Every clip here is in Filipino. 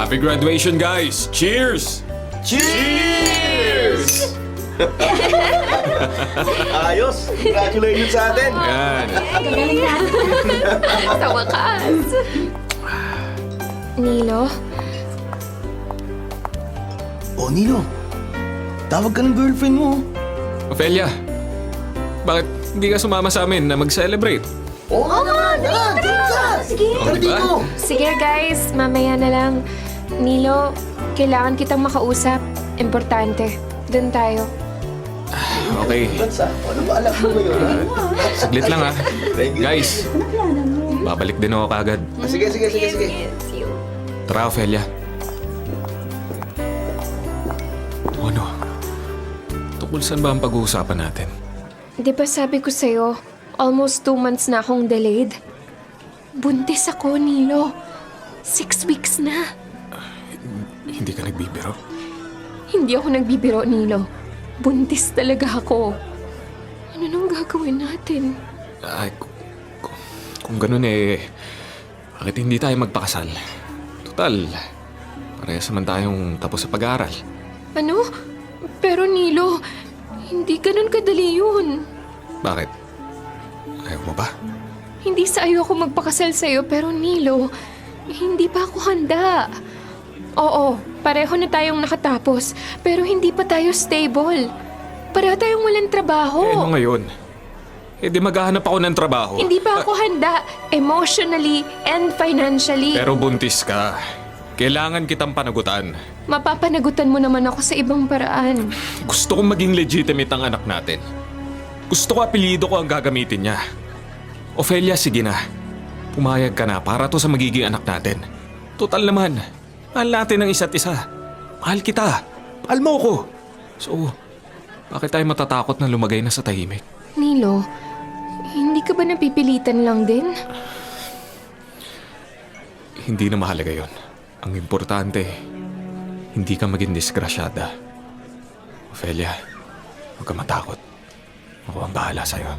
Happy graduation, guys! Cheers! Cheers! Ayos! Congratulations sa atin! Yan. Sa wakas. Nilo, Oh, Nilo. Tawag ka ng girlfriend mo. Ophelia, bakit hindi ka sumama sa amin na mag-celebrate? Oo nga naman! Tara! Sige! Tara diba? dito! sige guys, mamaya na lang. Nilo, kailangan kitang makausap. Importante. Doon tayo. Okay, Bansa, ano ba alam mo ngayon, ha? saglit lang ha. Thank you. Guys, babalik din ako kagad. Sige. Tara, Ophelia. Ano? Tungkol saan ba ang pag-uusapan natin? Di ba sabi ko sa'yo, almost 2 months na akong delayed? Buntis ako, Nilo. 6 weeks na. Hindi ka nagbibiro? Hindi ako nagbibiro, Nilo. Buntis talaga ako. Ano nang gagawin natin? Ay, kung ganun eh, bakit hindi tayo magpakasal? Total, parehas naman tayong tapos sa pag-aaral. Ano? Pero Nilo, hindi ganun kadali yun. Bakit? Ayaw mo ba? Hindi sa ayaw ako magpakasal sa'yo, pero Nilo, hindi pa ako handa. Oo, pareho na tayong nakatapos, pero hindi pa tayo stable. Pareho tayong walang trabaho. Eh, ano ngayon? Eh, di maghahanap ako ng trabaho. Hindi pa ako handa, emotionally and financially. Pero buntis ka. Kailangan kitang panagutan. Mapapanagutan mo naman ako sa ibang paraan. Gusto kong maging legitimate ang anak natin. Gusto ko apelyido ko ang gagamitin niya. Ophelia, sige na. Pumayag ka na para to sa magiging anak natin. Total naman, mahal natin ang isa't isa. Mahal kita. Mahal mo ko. So, bakit tayo matatakot na lumagay na sa tahimik? Nilo, hindi ka ba napipilitan lang din? Hindi na mahalaga yon. Ang importante, hindi ka maging disgrasyada. Ophelia, huwag ka matakot. Ako ang bahala sa'yo.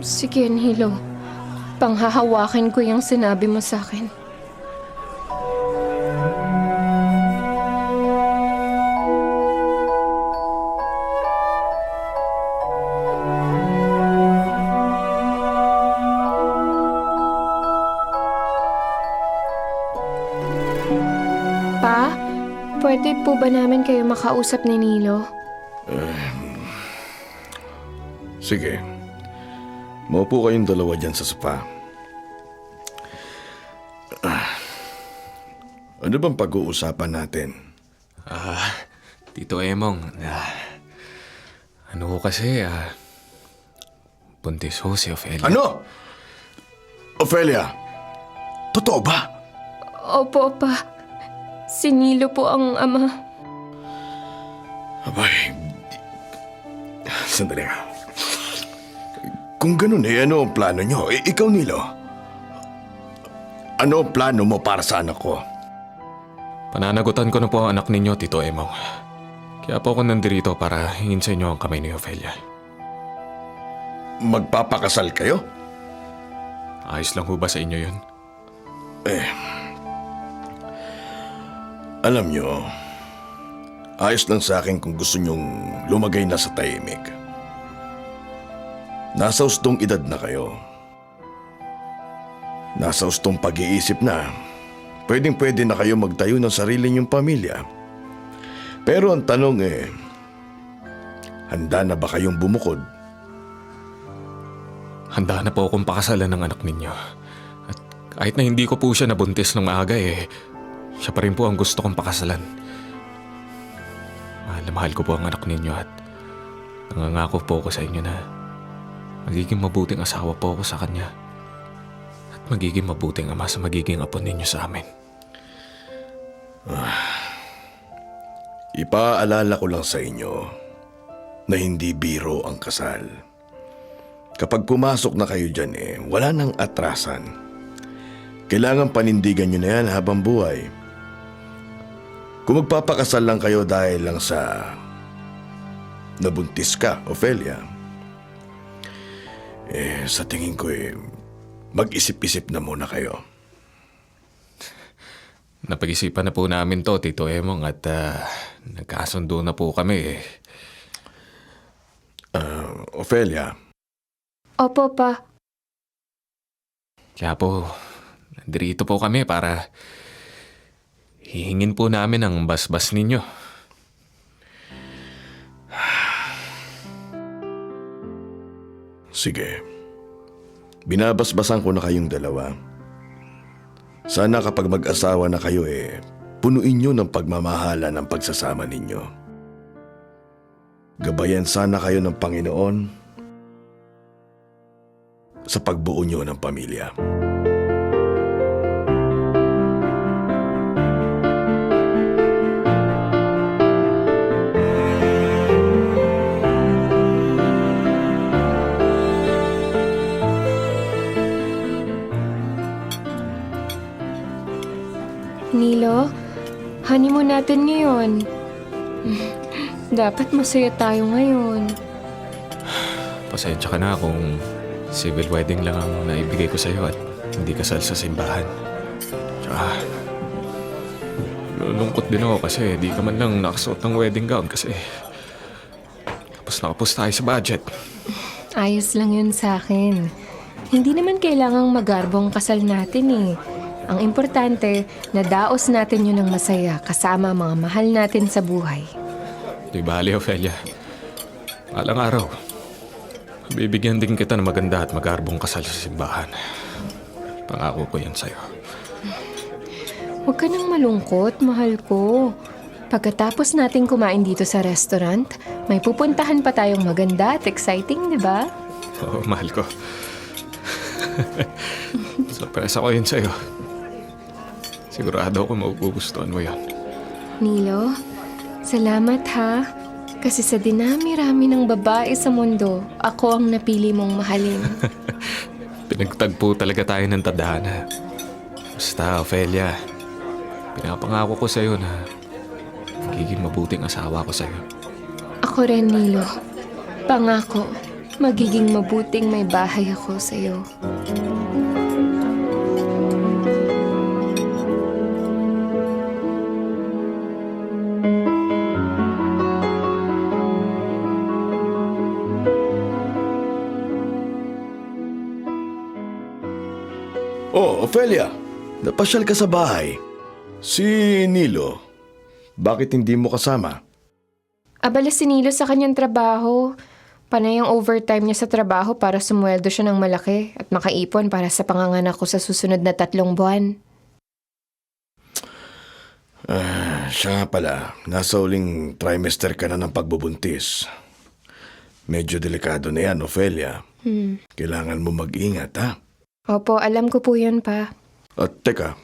Sige, Nilo. Panghahawakan ko yung sinabi mo sa akin. Pa, pwede po ba namin kayo makausap ni Nilo? Sige. Maupo kayong dalawa dyan sa sopa. Ano bang pag-uusapan natin? Tito Emong, ano ko kasi, buntis ho si Ophelia. Ano? Ophelia, totoo ba? Opo, Pa. Si Nilo po ang ama. Abay, sandali nga. Kung ganun ano ang plano nyo? Ikaw, Nilo. Ano ang plano mo para sa anak ko? Pananagutan ko na po ang anak ninyo, Tito Emong. Kaya po ako nandirito para hingin sa inyo ang kamay ni Ophelia. Magpapakasal kayo? Ayos lang ho ba sa inyo yun? Alam nyo, ayos lang sa akin kung gusto nyong lumagay na sa tahimik. Nasa ustong edad na kayo. Nasa ustong pag-iisip na, pwedeng-pwede na kayo magtayo ng sarili nyong pamilya. Pero ang tanong handa na ba kayong bumukod? Handa na po akong pakasalan ng anak ninyo. At kahit na hindi ko po siya nabuntis ng maaga siya pa rin po ang gusto kong pakasalan. Mahal na mahal ko po ang anak ninyo at nangangako po ako sa inyo na magiging mabuting asawa po ako sa kanya at magiging mabuting ama sa magiging apo ninyo sa amin. Ipaalala ko lang sa inyo na hindi biro ang kasal. Kapag pumasok na kayo dyan wala nang atrasan. Kailangan panindigan nyo na yan habang buhay. Kung magpapakasal lang kayo dahil lang sa nabuntis ka, Ophelia, sa tingin ko mag-isip-isip na muna kayo. Napag-isipan na po namin to, Tito Emong, at nagkasundo na po kami eh. Ofelia, Opo, Pa. Kaya po, nandito po kami para hihingin po namin ang basbas ninyo. sige. Binabasbasan ko na kayong dalawa. Sana kapag mag-asawa na kayo punuin nyo ng pagmamahala ng pagsasama ninyo. Gabayan sana kayo ng Panginoon sa pagbuo nyo ng pamilya. Nilo, honeymoon natin ngayon. Dapat masaya tayo ngayon. Pasensya ka na kung civil wedding lang ang naibigay ko sa'yo at hindi kasal sa simbahan. Tsaka, nalulungkot din ako kasi di ka man lang nakasuot ng wedding gown kasi kapos na kapos tayo sa budget. Ayos lang yun sa akin. Hindi naman kailangang magarbong kasal natin eh. Ang importante, nadaos natin yun ng masaya kasama mga mahal natin sa buhay. Di bali, Ophelia. Alang araw, bibigyan din kita ng maganda at magarbong kasal sa simbahan. Pangako ko yan sa'yo. Huwag ka nang malungkot, mahal ko. Pagkatapos nating kumain dito sa restaurant, may pupuntahan pa tayong maganda at exciting, di ba? Oo, mahal ko. Surprise ako yun sa'yo. Sigurado ako magugustuhan mo yan. Nilo, salamat ha. Kasi sa dinami-rami ng babae sa mundo, ako ang napili mong mahalin. Pinagtagpo talaga tayo ng tadhana. Basta, Ophelia, pinapangako ko sa'yo na magiging mabuting asawa ko sa'yo. Ako rin, Nilo. Pangako, magiging mabuting may bahay ako sa'yo. Oh, Ophelia, napasyal ka sa bahay. Si Nilo, bakit hindi mo kasama? Abala si Nilo sa kanyang trabaho. Panay ang overtime niya sa trabaho para sumweldo siya ng malaki at makaipon para sa panganganak ko sa susunod na 3 buwan. Siya nga pala, nasa uling trimester ka na ng pagbubuntis. Medyo delikado na yan, Ophelia. Kailangan mo mag-ingat, ha? Opo, alam ko po yun, Pa. At teka,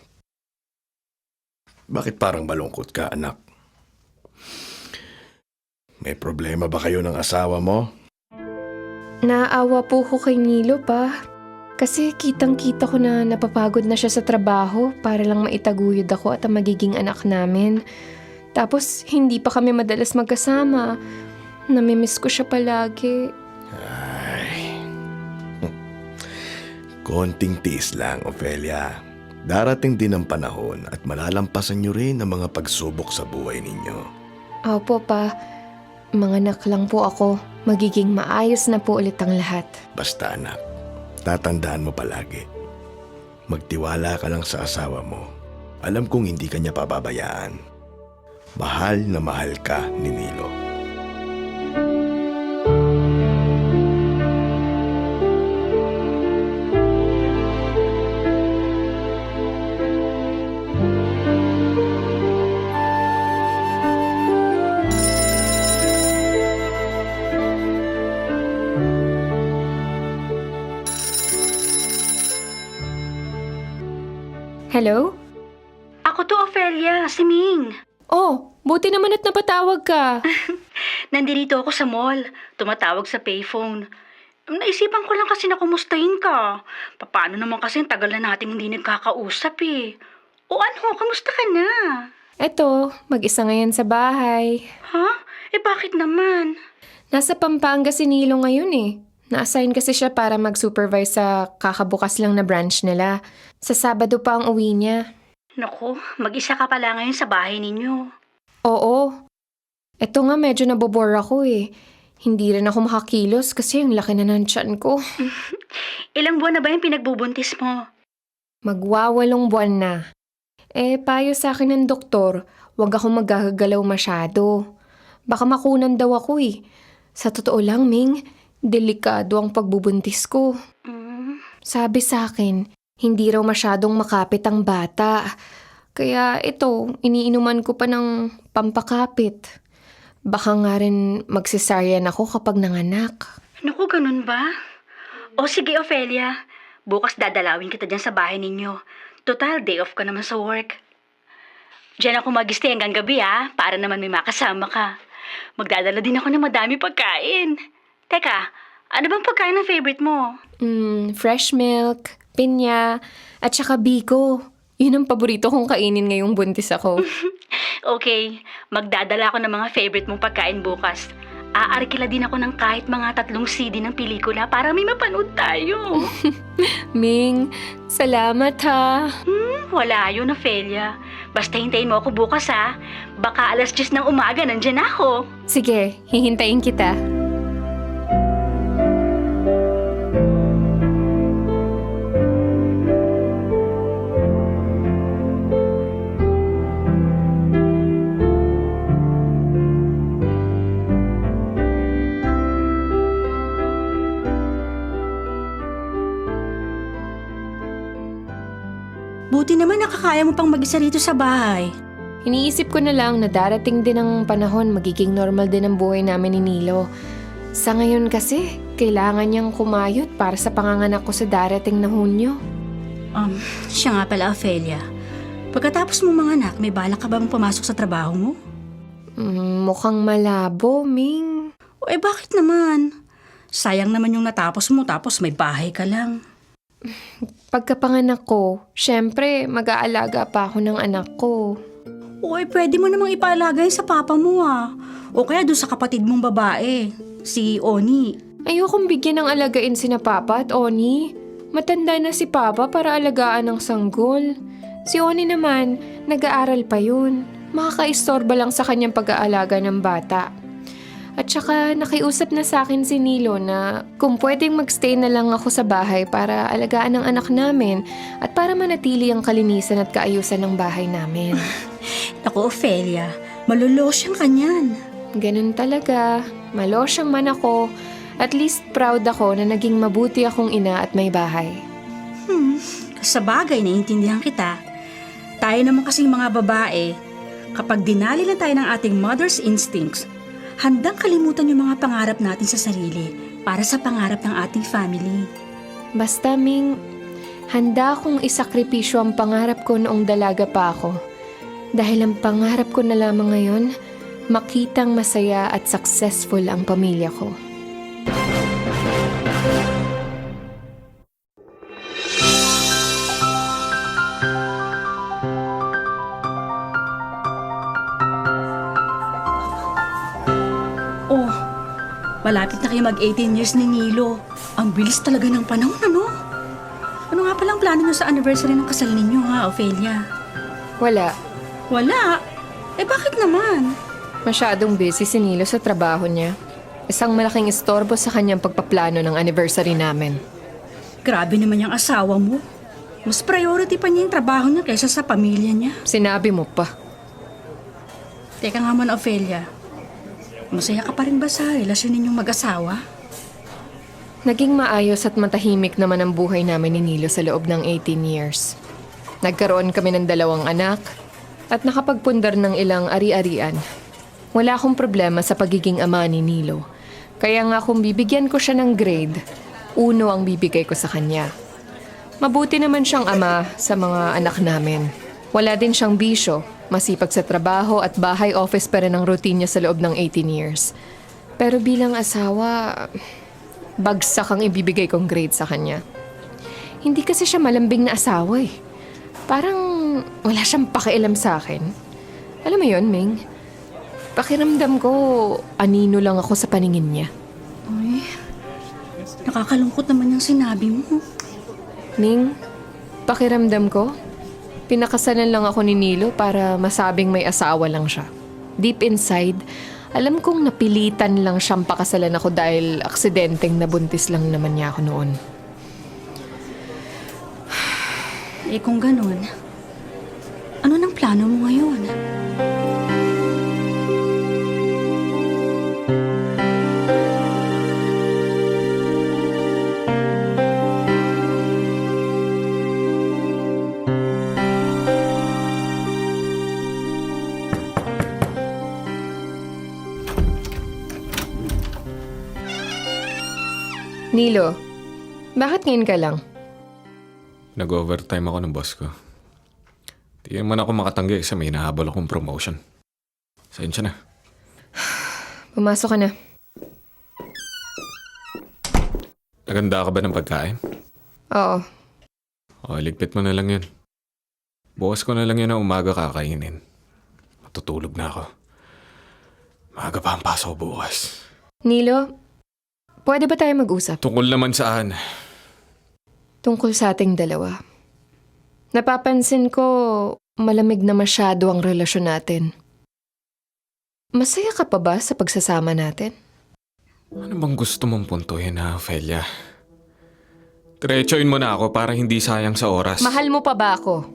bakit parang malungkot ka, anak? May problema ba kayo ng asawa mo? Naaawa po ko kay Nilo, Pa. Kasi kitang-kita ko na napapagod na siya sa trabaho para lang maitaguyod ako at ang magiging anak namin. Tapos, hindi pa kami madalas magkasama. Namimiss ko siya palagi. Konting tiis lang, Ophelia. Darating din ang panahon at malalampasan niyo rin ang mga pagsubok sa buhay ninyo. Opo, Pa. Manganak lang po ako. Magiging maayos na po ulit ang lahat. Basta anak, tatandaan mo palagi. Magtiwala ka lang sa asawa mo. Alam kong hindi ka niya pababayaan. Mahal na mahal ka ni Nilo. Hello? Ako to, Ophelia, si Ming. Oh, buti naman at napatawag ka. Nandito ako sa mall. Tumatawag sa payphone. Naisipan ko lang kasi na kumustahin ka. Paano naman kasi ang tagal na nating hindi nagkakausap eh. O ano, kamusta ka na? Eto, mag-isa ngayon sa bahay. Ha? Eh bakit naman? Nasa Pampanga si Nilo ngayon eh. Na-assign kasi siya para mag-supervise sa kakabukas lang na branch nila. Sa Sabado pa ang uwi niya. Naku, mag-isa ka pala ngayon sa bahay ninyo. Oo. Eto nga medyo nabobore ako eh. Hindi rin ako makakilos kasi ang laki na ng tiyan ko. Ilang buwan na ba yung pinagbubuntis mo? Magwawalong buwan na. Payo sa akin ng doktor, huwag ako magagalaw masyado. Baka makunan daw ako eh. Sa totoo lang, Ming, delikado ang pagbubuntis ko. Sabi sa akin, hindi raw masyadong makapit ang bata. Kaya ito, iniinuman ko pa ng pampakapit. Baka nga rin magsisaryan ako kapag nanganak. Naku, ganun ba? O sige, Ophelia. Bukas dadalawin kita dyan sa bahay ninyo. Total, day off ka naman sa work. Diyan ako mag-stay hanggang gabi para naman may makasama ka. Magdadala din ako ng madami pagkain. Teka, ano bang pagkain ng favorite mo? Fresh milk, pinya, at saka biko. Yun ang paborito kong kainin ngayong buntis ako. Okay, magdadala ako ng mga favorite mong pagkain bukas. Aarkila din ako ng kahit mga 3 CD ng pelikula para may mapanood tayo. Ming, salamat ha. Wala yun, Ophelia. Basta hintayin mo ako bukas Baka 10:00 ng umaga nandyan ako. Sige, hihintayin kita. Buti naman nakakaya mo pang mag-isa rito sa bahay. Iniisip ko na lang na darating din ang panahon magiging normal din ang buhay namin ni Nilo. Sa ngayon kasi, kailangan niyang kumayot para sa panganganak ko sa darating na Hunyo. Siya nga pala, Ophelia. Pagkatapos mong manganak, may balak ka ba mong pumasok sa trabaho mo? Mukhang malabo, Ming. Bakit naman? Sayang naman yung natapos mo tapos may bahay ka lang. Pagkapanganak ko, syempre mag-aalaga pa ako ng anak ko. Pwede mo namang ipaalaga yun sa papa mo O kaya doon sa kapatid mong babae, si Oni. Ayokong bigyan ng alagain sina Papa at Oni. Matanda na si Papa para alagaan ng sanggol. Si Oni naman, nag-aaral pa yun. Makakaistorba lang sa kanyang pag-aalaga ng bata. At saka nakiusap na sa akin si Nilo na kung pwedeng magstay na lang ako sa bahay para alagaan ng anak namin at para manatili ang kalinisan at kaayusan ng bahay namin. Naku, Ophelia, malulosyang ka niyan. Ganun talaga. Malosyang man ako. At least proud ako na naging mabuti akong ina at may bahay. Sa bagay, naiintindihan kita. Tayo naman kasing mga babae, kapag dinali lang tayo ng ating mother's instincts, handang kalimutan yung mga pangarap natin sa sarili para sa pangarap ng ating family. Basta, Ming, handa akong isakripisyo ang pangarap ko noong dalaga pa ako. Dahil ang pangarap ko na lamang ngayon, makitang masaya at successful ang pamilya ko. Malapit na kayo mag-18 years ni Nilo. Ang bilis talaga ng panahon, ano? Ano nga palang plano nyo sa anniversary ng kasal ninyo, Ophelia? Wala. Wala? Bakit naman? Masyadong busy si Nilo sa trabaho niya. Isang malaking istorbo sa kanyang pagpaplano ng anniversary namin. Grabe naman yung asawa mo. Mas priority pa niya yung trabaho niya kaysa sa pamilya niya. Sinabi mo pa. Teka nga muna, Ophelia. Masaya ka pa rin ba sa relasyon ninyong mag-asawa? Naging maayos at matahimik naman ang buhay namin ni Nilo sa loob ng 18 years. Nagkaroon kami ng 2 anak at nakapagpundar ng ilang ari-arian. Wala akong problema sa pagiging ama ni Nilo. Kaya nga kung bibigyan ko siya ng grade, 1 ang bibigay ko sa kanya. Mabuti naman siyang ama sa mga anak namin. Wala din siyang bisyo. Masipag sa trabaho at bahay office pa rin ang routine niya sa loob ng 18 years. Pero bilang asawa, bagsak ang ibibigay kong grade sa kanya. Hindi kasi siya malambing na asawa eh. Parang wala siyang pakialam sa akin. Alam mo yun, Ming? Pakiramdam ko, anino lang ako sa paningin niya. Ay, nakakalungkot naman yung sinabi mo. Ming, pakiramdam ko, Pinakasalan lang ako ni Nilo para masabing may asawa lang siya. Deep inside, alam kong napilitan lang siyang pakasalan ako dahil aksidenteng nabuntis lang naman niya ako noon. Eh kung ganun, ano nang plano mo ngayon? Nilo, bakit ngayon ka lang? Nag-overtime ako ng boss ko. Di naman ako makatanggi sa may nahabol akong promotion. Sensya na. Pumasok ka na. Naganda ka ba ng pagkain? Oo. O, ligpit mo na lang yun. Bukas ko na lang yun na umaga kakainin. Matutulog na ako. Maaga pa ang pasok bukas. Nilo, pwede ba tayo mag-usap? Tungkol naman saan? Tungkol sa ating dalawa. Napapansin ko, malamig na masyado ang relasyon natin. Masaya ka pa ba sa pagsasama natin? Ano bang gusto mong puntuhin ha, Ophelia? Diretsoin mo na ako para hindi sayang sa oras. Mahal mo pa ba ako?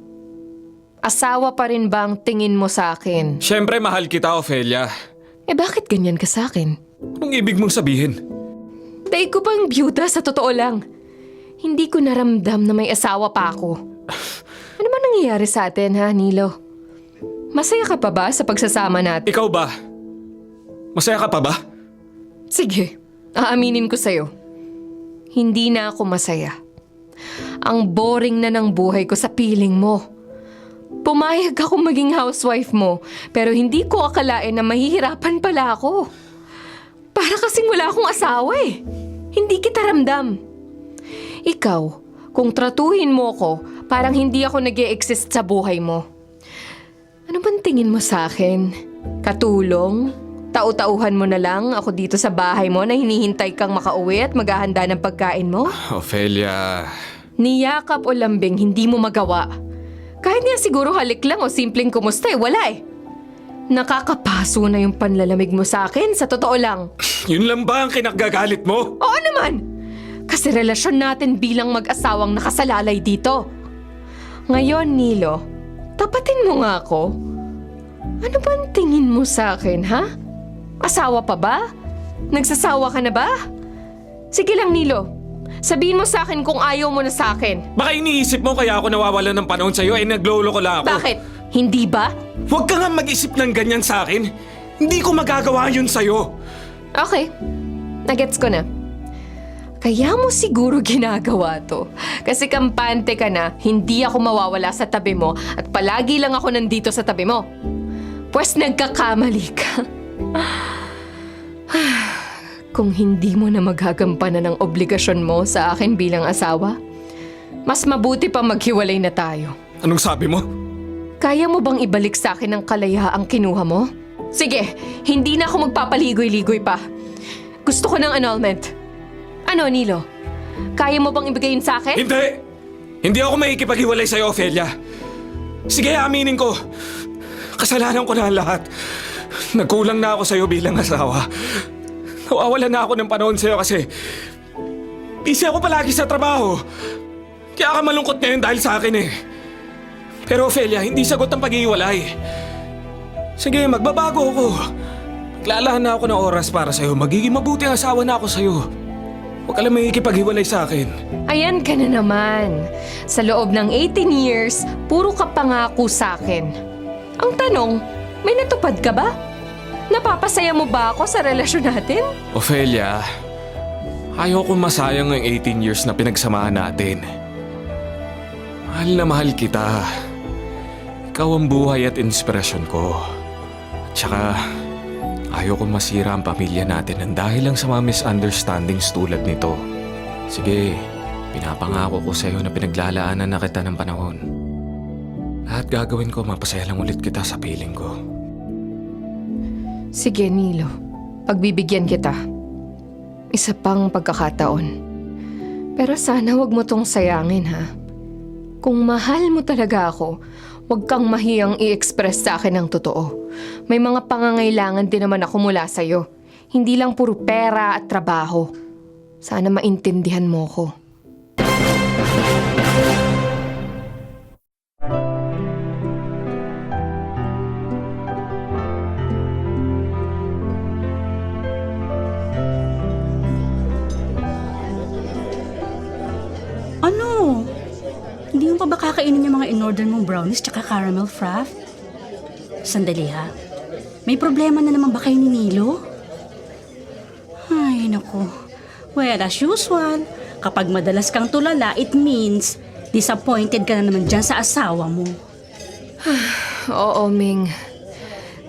Asawa pa rin ba ang tingin mo sa akin? Siyempre mahal kita, Ophelia. Eh bakit ganyan ka sa akin? Anong ibig mong sabihin? Daig ko bang byuda sa totoo lang? Hindi ko naramdam na may asawa pa ako. Ano ba nangyayari sa atin ha, Nilo? Masaya ka pa ba sa pagsasama natin? Ikaw ba? Masaya ka pa ba? Sige, aaminin ko sa'yo. Hindi na ako masaya. Ang boring na ng buhay ko sa piling mo. Pumayag ako maging housewife mo, pero hindi ko akalain na mahihirapan pala ako. Para kasing wala akong asawa eh. Hindi kita ramdam. Ikaw, kung tratuhin mo ko, parang hindi ako nag-e-exist sa buhay mo. Ano bang tingin mo sa akin? Katulong? Tau-tauhan mo na lang ako dito sa bahay mo na hinihintay kang makauwi at maghahanda ng pagkain mo? Ophelia... Niyakap o lambing, hindi mo magawa. Kahit nga siguro halik lang o simpleng kumusta wala eh. Nakakapaso na yung panlalamig mo sa akin, sa totoo lang. Yun lang ba ang kinagagalit mo? Oo naman! Kasi relasyon natin bilang mag-asawang nakasalalay dito. Ngayon, Nilo, tapatin mo nga ako. Ano ba ang tingin mo sa akin, ha? Asawa pa ba? Nagsasawa ka na ba? Sige lang, Nilo. Sabihin mo sa akin kung ayaw mo na sa akin. Baka iniisip mo kaya ako nawawalan ng panahon sa'yo eh naglolo ko lang ako. Bakit? Hindi ba? Huwag ka nga mag-isip ng ganyan sa akin. Hindi ko magagawa yun sa'yo. Okay. Nagets ko na. Kaya mo siguro ginagawa to. Kasi kampante ka na, hindi ako mawawala sa tabi mo at palagi lang ako nandito sa tabi mo. Pues nagkakamali ka. Kung hindi mo na maghagampanan ng obligasyon mo sa akin bilang asawa, mas mabuti pa maghiwalay na tayo. Anong sabi mo? Kaya mo bang ibalik sa akin ang kalayaang kinuha mo? Sige, hindi na ako magpapaligoy-ligoy pa. Gusto ko ng annulment. Ano, Nilo? Kaya mo bang ibigay yun sa akin? Hindi! Hindi ako makikipaghiwalay sa'yo, Ophelia. Sige, aminin ko. Kasalanan ko na ang lahat. Nagkulang na ako sa'yo bilang asawa. Nawawalan na ako ng panahon sa'yo kasi busy ako palagi sa trabaho. Kaya ka malungkot ngayon dahil sa akin eh. Pero Ophelia, hindi sagot ang paghihiwalay. Sige, magbabago ako. Maglalaan na ako ng oras para sa'yo. Magiging mabuting asawa na ako sa'yo. Huwag ka lang makikipaghiwalay sa akin. Ayan ka na naman. Sa loob ng 18 years, puro ka pangako sa akin. Ang tanong, may natupad ka ba? Napapasaya mo ba ako sa relasyon natin? Ophelia, ayaw kong masayang ang 18 years na pinagsamahan natin. Mahal na mahal kita. Ikaw ang buhay at inspirasyon ko. At saka, ayaw kong masira ang pamilya natin nang dahil lang sa mga misunderstandings tulad nito. Sige, pinapangako ko sa'yo na pinaglalaanan na kita ng panahon. Lahat gagawin ko, mapasaya lang ulit kita sa piling ko. Sige, Nilo. Pagbibigyan kita. Isa pang pagkakataon. Pero sana wag mo tong sayangin, ha? Kung mahal mo talaga ako, Huwag kang mahiyang i-express sa akin ang totoo. May mga pangangailangan din naman ako mula sa'yo. Hindi lang puro pera at trabaho. Sana maintindihan mo ko. Ano? Hindi mo pa ba kakainin yung mga in-order mong brownies tsaka caramel frappe? Sandali ha. May problema na naman ba kayo ni Nilo? Ay, naku. Well, as usual, kapag madalas kang tulala, it means disappointed ka na naman dyan sa asawa mo. Oo, Ming.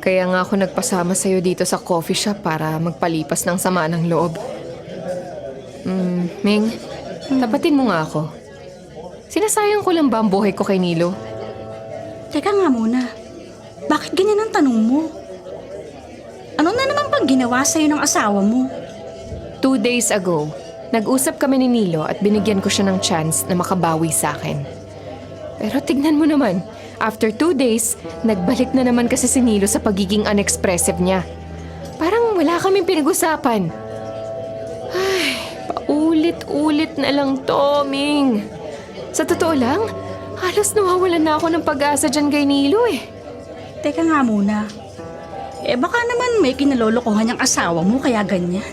Kaya nga ako nagpasama sa'yo dito sa coffee shop para magpalipas ng sama ng loob. Ming, tapatin mo nga ako. Sinasayang ko lang ba ang buhay ko kay Nilo? Teka nga muna. Bakit ganyan ang tanong mo? Ano na naman bang ginawa sa'yo ng asawa mo? 2 days ago, nag-usap kami ni Nilo at binigyan ko siya ng chance na makabawi sa akin. Pero tignan mo naman, after 2 days, nagbalik na naman kasi si Nilo sa pagiging unexpressive niya. Parang wala kaming pinag-usapan. Ay, paulit-ulit na lang to, Ming. Sa totoo lang, halos nawawalan na ako ng pag-asa dyan kay Nilo eh. Teka nga muna. Baka naman may kinalolokohan yung asawa mo kaya ganyan.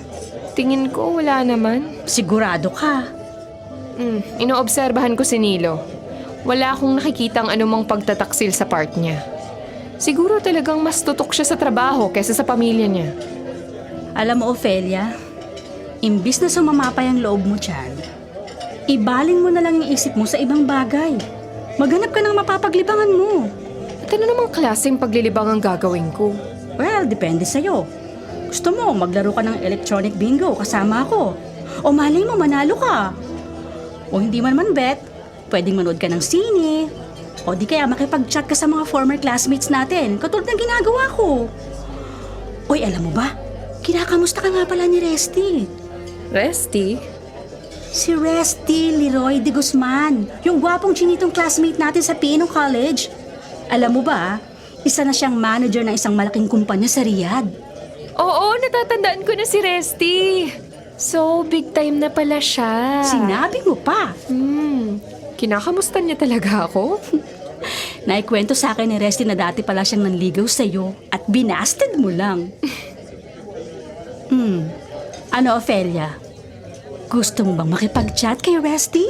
Tingin ko wala naman. Sigurado ka. Inoobserbahan ko si Nilo. Wala akong nakikitang anumang pagtataksil sa part niya. Siguro talagang mas tutok siya sa trabaho kaysa sa pamilya niya. Alam mo, Ophelia, imbis na sumamapay ang loob mo dyan, ibaling mo na lang yung isip mo sa ibang bagay. Maghanap ka ng mapapaglibangan mo. At ano namang klaseng paglilibang ang gagawin ko? Well, depende sa'yo. Gusto mo, maglaro ka ng electronic bingo kasama ako. O malay mo, manalo ka. O hindi man bet, pwedeng manood ka ng sine. O di kaya makipag-chat ka sa mga former classmates natin, katulad ng ginagawa ko. Uy, alam mo ba? Kinakamusta ka nga pala ni Resty. Resty? Si Resty Leroy de Guzman, yung gwapong chinitong classmate natin sa Pino College. Alam mo ba, isa na siyang manager ng isang malaking kumpanya sa Riyadh. Oo, natatandaan ko na si Resty. So, big time na pala siya. Sinabi mo pa. Kinakamusta niya talaga ako? Naikwento sa akin ni Resty na dati pala siyang nanligaw sa'yo at binasted mo lang. Ano, Ophelia? Gusto mo bang makipag-chat kay Resty?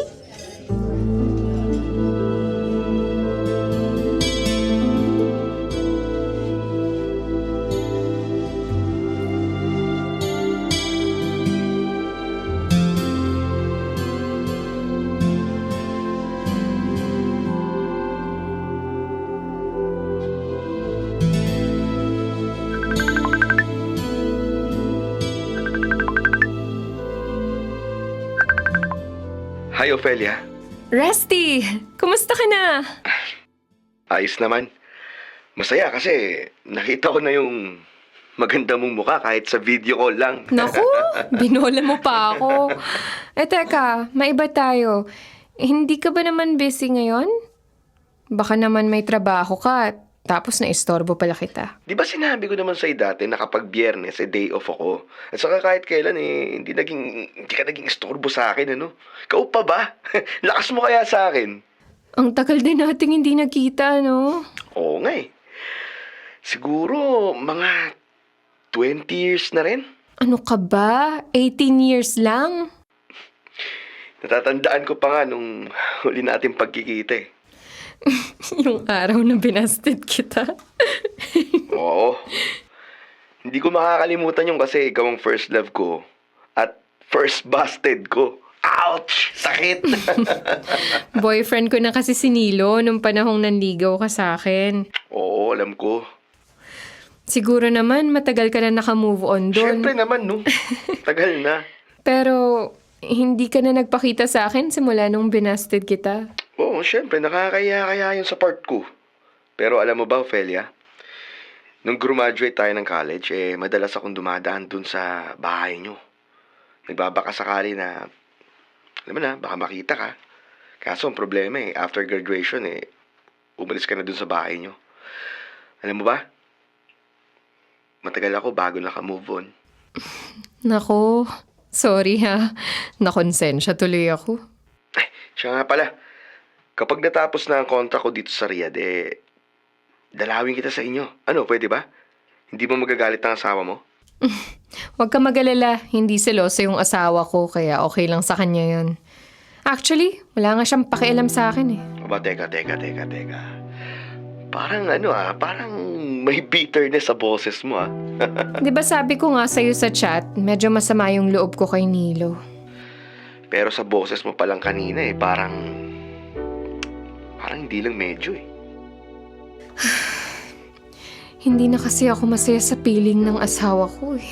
Hi, Ophelia. Resty, kumusta ka na? Ayos naman. Masaya kasi nakita ko na yung maganda mong mukha kahit sa video call lang. Naku, binola mo pa ako. Teka, maiba tayo. Hindi ka ba naman busy ngayon? Baka naman may trabaho ka, tapos naistorbo pala kita. Di ba sinabi ko naman sa'yo dati na kapag biyernes, day off ako. At saka kahit kailan hindi ka naging istorbo sa akin, ano? Ikaw pa ba? Lakas mo kaya sa akin? Ang tagal din nating hindi nakita, no? Oo nga eh. Siguro mga 20 years na rin. Ano ka ba? 18 years lang? Natatandaan ko pa nga nung huli natin pagkikita eh. Yung araw na binasted kita. Oo. Hindi ko makakalimutan yung kasi ikaw ang first love ko at first busted ko. Ouch! Sakit! Boyfriend ko na kasi si Nilo nung panahong nanligaw ka sa akin. Oo, alam ko. Siguro naman matagal ka na nakamove on doon. Siyempre naman, no? Tagal na. Pero hindi ka na nagpakita sa akin simula nung binasted kita. Oo, siyempre, nakakaya-kaya yun sa part ko. Pero alam mo ba, Ophelia? Nung graduate tayo ng college, madalas akong dumadaan dun sa bahay nyo. Nagbabaka sakali na, alam mo na, baka makita ka. Kaso ang problema after graduation, umalis ka na dun sa bahay nyo. Alam mo ba? Matagal ako bago naka-move on. Nako, sorry ha. Nakonsensya tuloy ako. Siya nga pala, kapag natapos na ang kontra ko dito sa Riyadh, dalawin kita sa inyo. Ano, pwede ba? Hindi mo magagalit ang asawa mo? Huwag ka mag-alala, hindi seloso yung asawa ko, kaya okay lang sa kanya yun. Actually, wala nga siyang pakialam sa akin eh. Aba, teka. Parang may bitterness sa boses mo ah. Di ba sabi ko nga sa'yo sa chat, medyo masama yung loob ko kay Nilo. Pero sa boses mo palang kanina parang hindi lang medyo eh. Hindi na kasi ako masaya sa piling ng asawa ko eh.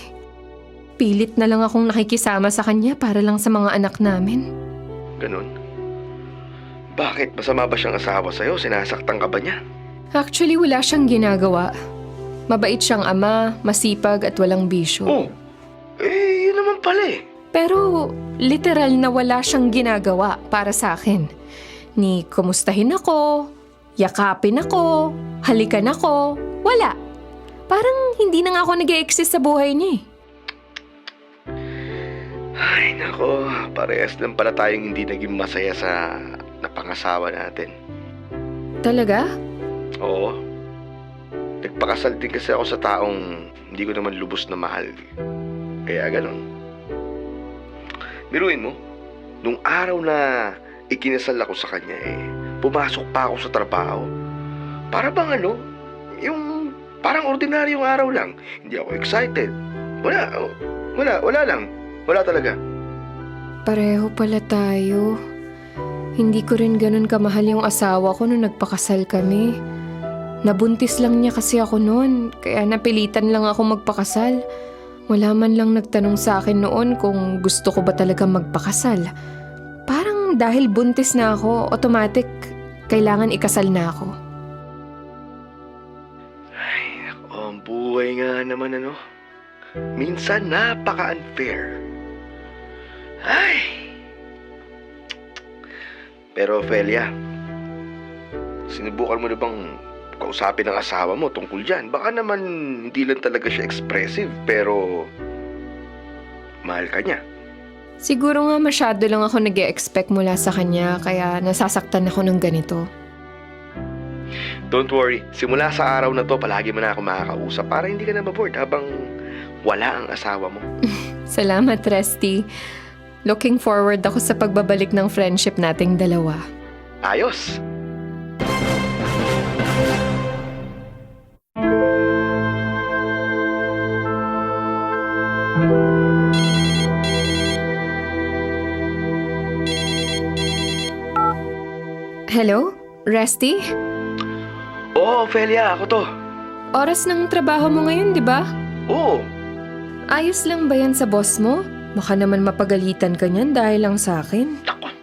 Pilit na lang akong nakikisama sa kanya para lang sa mga anak namin. Ganun? Bakit? Masama ba siyang asawa sa'yo? Sinasaktan ka ba niya? Actually, wala siyang ginagawa. Mabait siyang ama, masipag at walang bisyo. Oh, yun naman pala eh. Pero literal na wala siyang ginagawa para sa akin. Ni kumustahin ako, yakapin ako, halikan ako, wala. Parang hindi na nga ako nag-e-exist sa buhay niya eh. Ay, nako. Parehas lang pala tayong hindi naging masaya sa napangasawa natin. Talaga? Oo. Nagpakasal din kasi ako sa taong hindi ko naman lubos na mahal. Kaya ganun. Biruin mo, nung araw na ikinasal ako sa kanya pumasok pa ako sa trabaho. Para bang yung parang ordinaryong araw lang. Hindi ako excited. Wala lang. Wala talaga. Pareho pala tayo. Hindi ko rin ganun kamahal yung asawa ko nung nagpakasal kami. Nabuntis lang niya kasi ako noon, kaya napilitan lang ako magpakasal. Wala man lang nagtanong sa akin noon kung gusto ko ba talaga magpakasal. Parang dahil buntis na ako, automatic, kailangan ikasal na ako. Ay, nako, ang buhay nga naman minsan napaka-unfair. Ay! Pero Ophelia, sinubukan mo na bang kausapin ang asawa mo tungkol dyan? Baka naman hindi lang talaga siya expressive, pero mahal ka niya. Siguro nga masyado lang ako nag-e-expect mula sa kanya, kaya nasasaktan ako ng ganito. Don't worry, simula sa araw na to, palagi mo na ako makakausap para hindi ka na ma-bored habang wala ang asawa mo. Salamat, Resty. Looking forward ako sa pagbabalik ng friendship nating dalawa. Ayos! Hello? Resty? Oo, Ophelia, ako to. Oras ng trabaho mo ngayon, di ba? Oo, Ayos lang ba yan sa boss mo? Baka naman mapagalitan ka niyan dahil lang sa akin. Tako,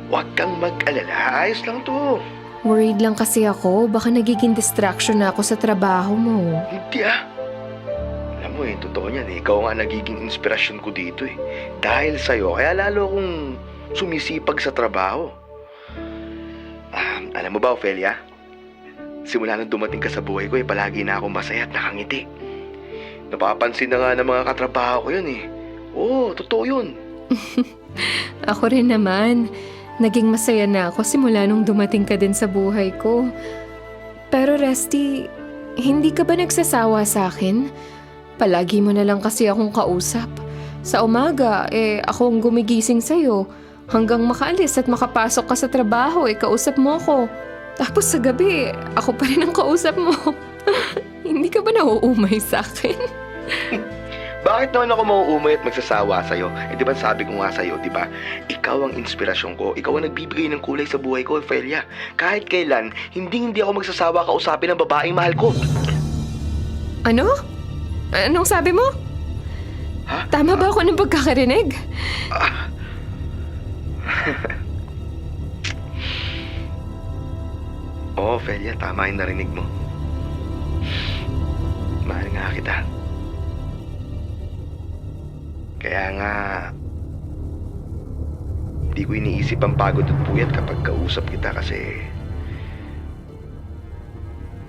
huwag kang mag-alala. Ayos lang to. Worried lang kasi ako. Baka nagiging distraction na ako sa trabaho mo. Hindi Alam mo totoo niyan Ikaw nga nagiging inspirasyon ko dito Dahil sa'yo, kaya lalo akong sumisipag sa trabaho. Alam mo ba, Ophelia? Simula nang dumating ka sa buhay ko palagi na akong masaya at nakangiti. Napapansin na nga ng mga katrabaho ko yun Oo, totoo yun. Ako rin naman. Naging masaya na ako simula nung dumating ka din sa buhay ko. Pero Resty, hindi ka ba nagsasawa sa akin? Palagi mo na lang kasi akong kausap. Sa umaga, ako ang gumigising sa'yo. Hanggang makaalis at makapasok ka sa trabaho, kausap mo ako. Tapos sa gabi, ako pa rin ang kausap mo. Hindi ka ba nauumay sa akin? Bakit naman ako mauumay at magsasawa sa'yo? Di ba sabi ko nga sa'yo, di ba? Ikaw ang inspirasyon ko. Ikaw ang nagbibigay ng kulay sa buhay ko, Ophelia. Kahit kailan, hindi ako magsasawa kausapin ng babaeng mahal ko. Ano? Anong sabi mo? Ha? Tama ba ako ng pagkakarinig? Oo, Ophelia, tama yung narinig mo. Mahal nga kita. Kaya nga, di ko iniisip ang pagod at puyat kapag kausap kita kasi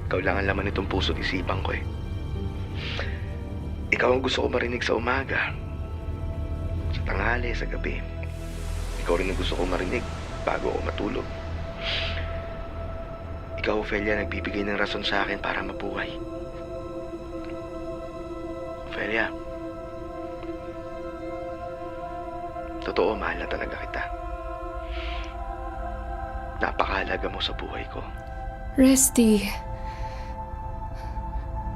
Ikaw lang ang laman nitong puso't isipan ko eh. Ikaw ang gusto ko marinig sa umaga, sa tanghali, sa gabi. Ikaw rin ang gusto ko marinig bago ako matulog. Ikaw, Ophelia, nagbibigay ng rason sa akin para mabuhay. Ophelia, totoo, mahal na talaga kita. Napakahalaga mo sa buhay ko. Resty.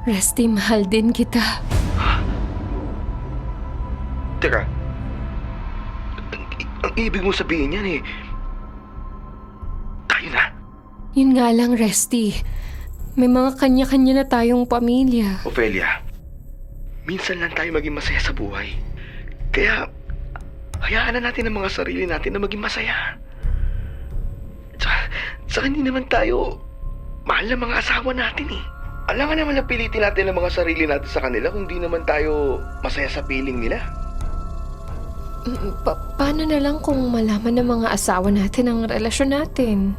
Resty, mahal din kita. Teka, ang ibig mo sabihin yan eh, tayo na? Yun nga lang, Resty. May mga kanya-kanya na tayong pamilya. Ophelia, minsan lang tayo maging masaya sa buhay. Kaya, hayaan na natin ang mga sarili natin na maging masaya. Tsaka hindi naman tayo mahal na mga asawa natin eh. Alangan naman na pilitin natin ang mga sarili natin sa kanila kung di naman tayo masaya sa piling nila. Paano na lang kung malaman ng mga asawa natin ang relasyon natin?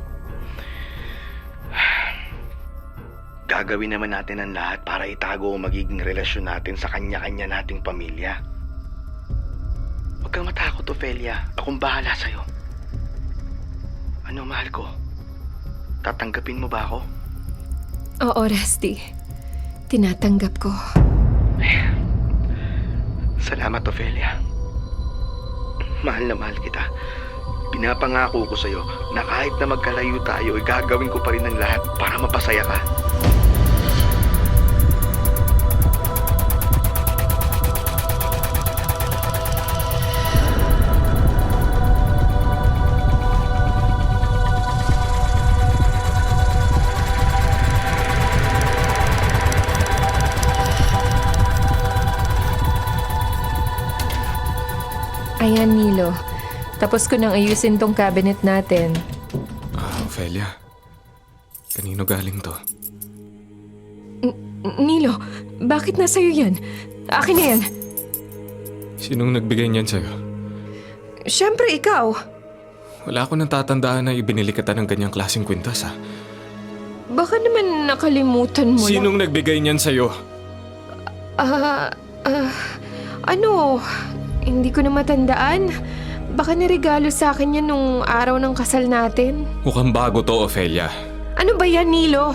Gagawin naman natin ang lahat para itago ang magiging relasyon natin sa kanya-kanya nating pamilya. Huwag kang matakot, Ophelia. Akong bahala sa'yo. Ano, mahal ko? Tatanggapin mo ba ako? Oo, Resty. Tinatanggap ko. Salamat, Ophelia. Mahal na mahal kita. Pinapangako ko sa'yo na kahit na magkalayo tayo, gagawin ko pa rin ang lahat para mapasaya ka. Ayan, Nilo. Tapos ko nang ayusin tong cabinet natin. Ophelia. Kanino galing to? Nilo, bakit nasa iyo yan? Akin na yan. Sinong nagbigay niyan sa'yo? Siyempre, ikaw. Wala ko nang tatandaan na ibinili kita ng ganyang klaseng kwintas, ha? Baka naman nakalimutan mo Sinong nagbigay niyan sa'yo? Ano? Hindi ko na matandaan. Baka niregalo sa akin yan nung araw ng kasal natin. Mukhang bago to, Ophelia. Ano ba yan, Nilo?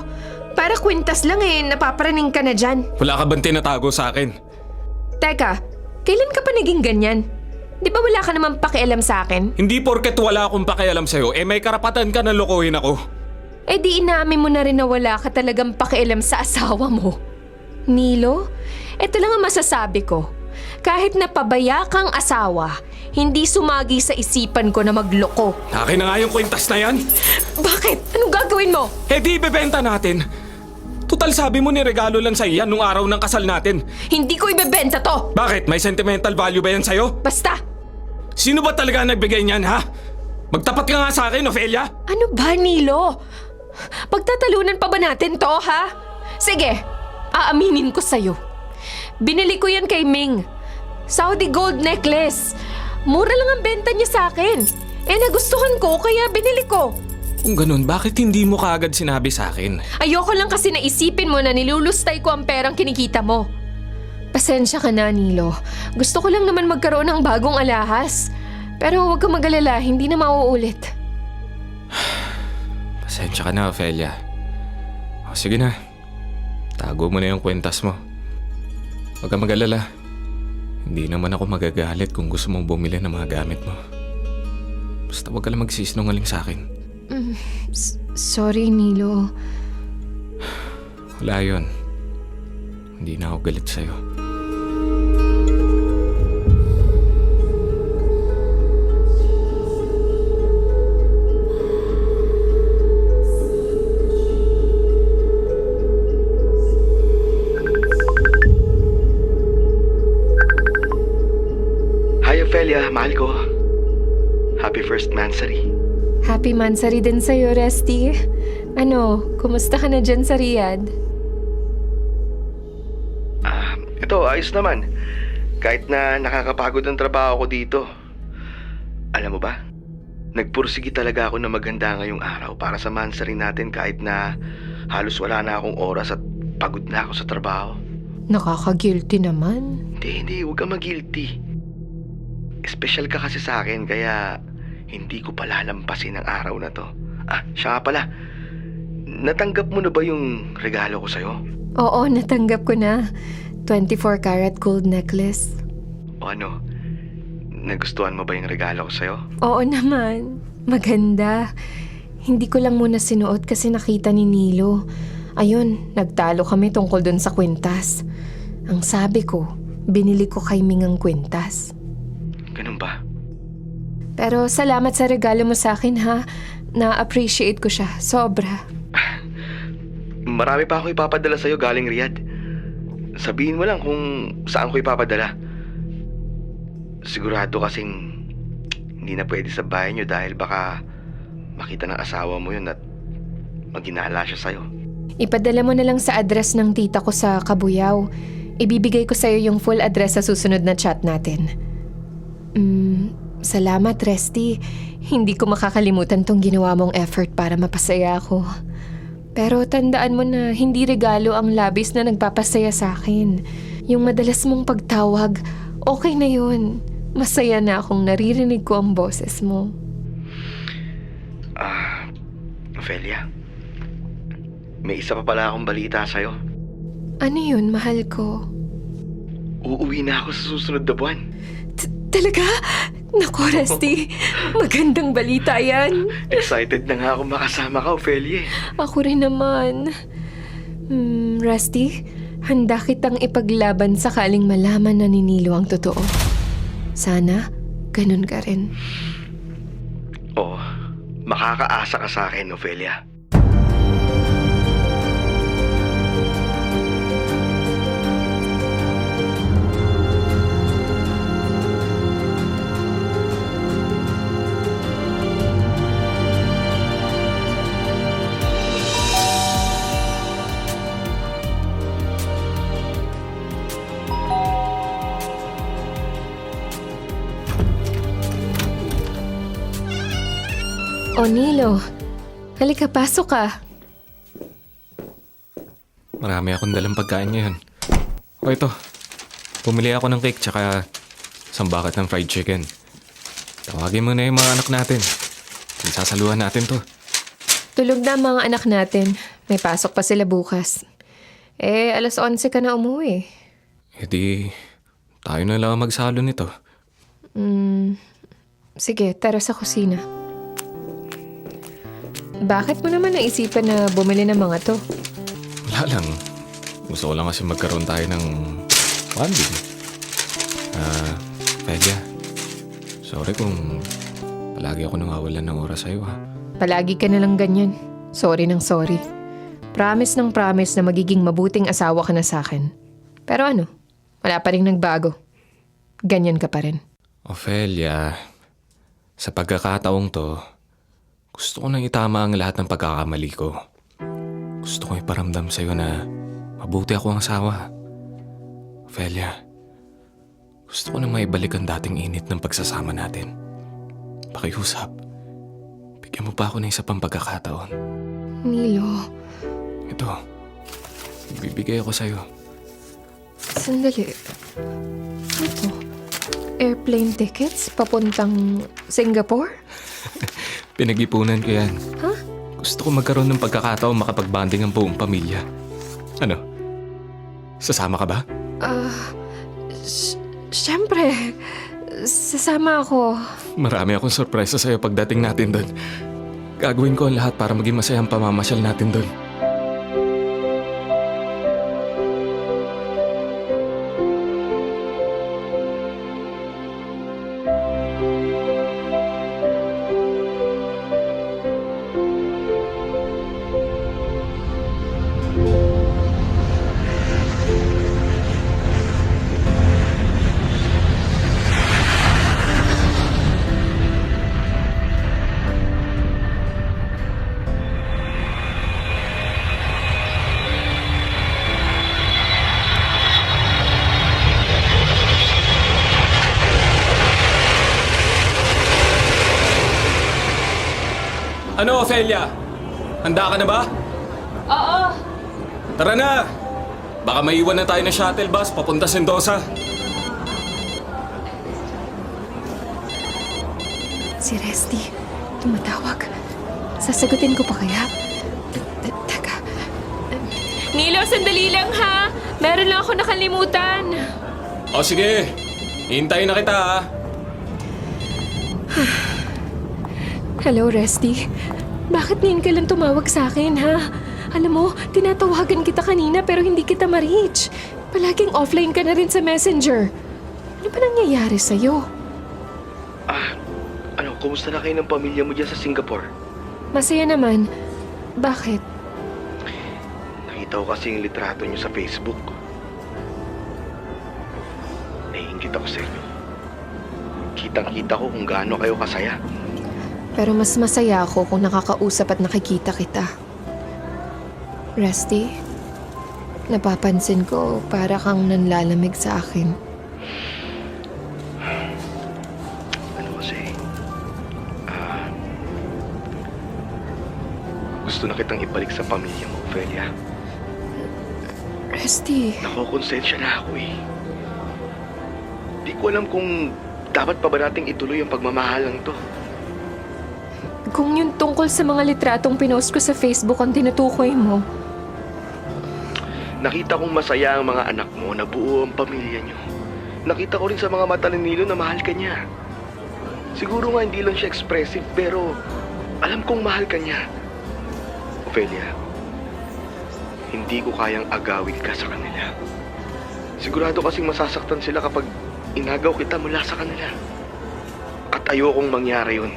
Para kwintas lang eh, napaparaning ka na dyan. Wala ka bang tinatago sa akin? Teka, kailan ka pa naging ganyan? Di ba wala ka naman pakialam sa akin? Hindi porket wala akong pakialam sa'yo, may karapatan ka na lokohin ako. Eh di inamin mo na rin na wala ka talagang pakialam sa asawa mo. Nilo, ito lang ang masasabi ko. Kahit napabaya kang asawa, hindi sumagi sa isipan ko na magloko. Akin na nga yung kwintas na yan. Bakit? Anong gagawin mo? Di ibebenta natin. Tutal sabi mo ni regalo lang sa iyan nung araw ng kasal natin. Hindi ko ibebenta to! Bakit? May sentimental value ba yan sa'yo? Basta! Sino ba talaga nagbigay niyan, ha? Magtapat ka nga sa akin, Ophelia. Ano ba, Nilo? Pagtatalunan pa ba natin to, ha? Sige, aaminin ko sa'yo. Binili ko yan kay Ming. Saudi gold necklace. Mura lang ang benta niya sa akin. Nagustuhan ko kaya binili ko. Kung ganun, bakit hindi mo kaagad sinabi sa akin? Ayoko lang kasi naisipin mo na nilulustay ko ang perang kinikita mo. Pasensya ka na, Nilo. Gusto ko lang naman magkaroon ng bagong alahas. Pero huwag kang mag-alala, hindi na mauulit. Pasensya ka na, Ophelia. Sige na. Tago mo na yung kwentas mo. Huwag kang mag-alala. Hindi naman ako magagalit kung gusto mong bumili ng mga gamit mo. Basta huwag ka lang magsisinungaling sa akin. Sorry, Nilo. Wala yun. Hindi na ako galit sa'yo. Hi, Ophelia. Mahal ko. Happy first mansary. Happy Mansari din sa'yo, Resty. Ano, kumusta ka na dyan sa Riyadh? Ito, ayos naman. Kahit na nakakapagod ang trabaho ko dito. Alam mo ba? nagpursigi talaga ako na maganda ngayong araw para samahan sa rin natin kahit na halos wala na akong oras at pagod na ako sa trabaho. Nakaka-guilty naman. Hindi, huwag ka mag-guilty. Espesyal ka kasi sa akin kaya hindi ko palalampasin ang araw na to. Siya nga pala, natanggap mo na ba yung regalo ko sa'yo? Oo, natanggap ko na. 24 karat gold necklace. O ano, nagustuhan mo ba yung regalo ko sa'yo? Oo naman. Maganda. Hindi ko lang muna sinuot kasi nakita ni Nilo. Ayun, nagtalo kami tungkol dun sa kwintas. Ang sabi ko, binili ko kay Ming ang kwintas. Ganun ba? Pero salamat sa regalo mo sa akin ha. Na-appreciate ko siya. Sobra. Marami pa ako ipapadala sa'yo galing Riyadh. Sabihin mo lang kung saan ko ipapadala. Sigurado kasing hindi na pwede sa bahay niyo dahil baka makita ng asawa mo yun at maghinala siya sa'yo. Ipadala mo na lang sa address ng tita ko sa Kabuyao. Ibibigay ko sa'yo yung full address sa susunod na chat natin. Salamat, Resty. Hindi ko makakalimutan tong ginawa mong effort para mapasaya ako. Pero tandaan mo na hindi regalo ang labis na nagpapasaya sa akin. Yung madalas mong pagtawag, okay na yun. Masaya na akong naririnig ko ang boses mo. Ophelia, may isa pa pala akong balita sa'yo. Ano yun, mahal ko? Uuwi na ako sa susunod na buwan. Talaga? Naku, Resty. Magandang balita yan. Excited na nga ako makasama ka, Ophelia. Ako rin naman. Rusty, handa kitang ipaglaban sakaling malaman na ni Nilo ang totoo. Sana, ganun ka rin. Oo, makakaasa ka sa akin, Ophelia. O Nilo, halika, pasok ka. Marami akong dalang pagkain ngayon. O ito, pumili ako ng cake tsaka isang bucket ng fried chicken. Tawagin mo na yung mga anak natin. Isasaluhan natin to. Tulog na ang mga anak natin. May pasok pa sila bukas. 11:00 ka na umuwi. E di, tayo na lang magsalo nito. Sige, tara sa kusina. Bakit mo naman naisipan na bumili ng mga to? Wala lang. Gusto ko lang kasi magkaroon tayo ng bonding. Pedia, sorry kung palagi ako nangawalan ng oras sa'yo ha. Palagi ka na lang ganyan. Sorry ng sorry. Promise ng promise na magiging mabuting asawa ka na sa akin. Pero ano, wala pa rin nagbago. Ganyan ka pa rin. Ophelia, sa pagkakataong to, gusto ko nang itama ang lahat ng pagkakamali ko. Gusto ko iparamdam sa'yo na mabuti ako ang asawa. Ophelia, gusto ko na maibalik ang dating init ng pagsasama natin. Pakiusap, bigyan mo pa ako ng isa pang pagkakataon. Nilo, Ito, bibigay ako sa'yo. sandali. Ito, airplane tickets papuntang Singapore? Pinag-ipunan ko yan. Huh? Gusto ko magkaroon ng pagkakataon makapag-bonding ang buong pamilya. Ano? Sasama ka ba? Siyempre. Sasama ako. Marami akong sorpresa sa'yo pagdating natin doon. Gagawin ko ang lahat para maging masaya ang pamamasyal natin doon. Ano, Ophelia? Handa ka na ba? Oo. Tara na! Baka maiwan na tayo na shuttle bus papunta Sentosa. Si Resty, tumatawag. Sasagutin ko pa kaya? Teka. Nilo, sandali lang ha. Meron lang ako nakalimutan. O sige, hintayin na kita ha. Hello, Resty. Bakit ngayon ka lang tumawag sa akin, ha? Alam mo, tinatawagan kita kanina pero hindi kita ma-reach. Palaging offline ka na rin sa Messenger. Ano ba nangyayari sa'yo? Kumusta na kayo ng pamilya mo dyan sa Singapore? Masaya naman. Bakit? Nakita ko kasi yung litrato niyo sa Facebook. Naiingit ako sa inyo. Kitang-kita ko kung gaano kayo kasaya. Pero mas masaya ako kung nakakausap at nakikita kita. Resty, napapansin ko para kang nanlalamig sa akin. Gusto na kitang ibalik sa pamilya mo, Ophelia. Resty, Nakokonsensya na ako eh. Di ko alam kung dapat pa ba nating ituloy ang pagmamahalang to. kung yung tungkol sa mga litratong pinost ko sa Facebook ang tinutukoy mo, Nakita kong masaya ang mga anak mo na buo ang pamilya niyo. Nakita ko rin sa mga mata ni Nilo na mahal ka niya. Siguro nga hindi lang siya expressive pero alam kong mahal ka niya. Ophelia, hindi ko kayang agawin ka sa kanila. Sigurado kasing masasaktan sila kapag inagaw kita mula sa kanila. At ayokong mangyari yun.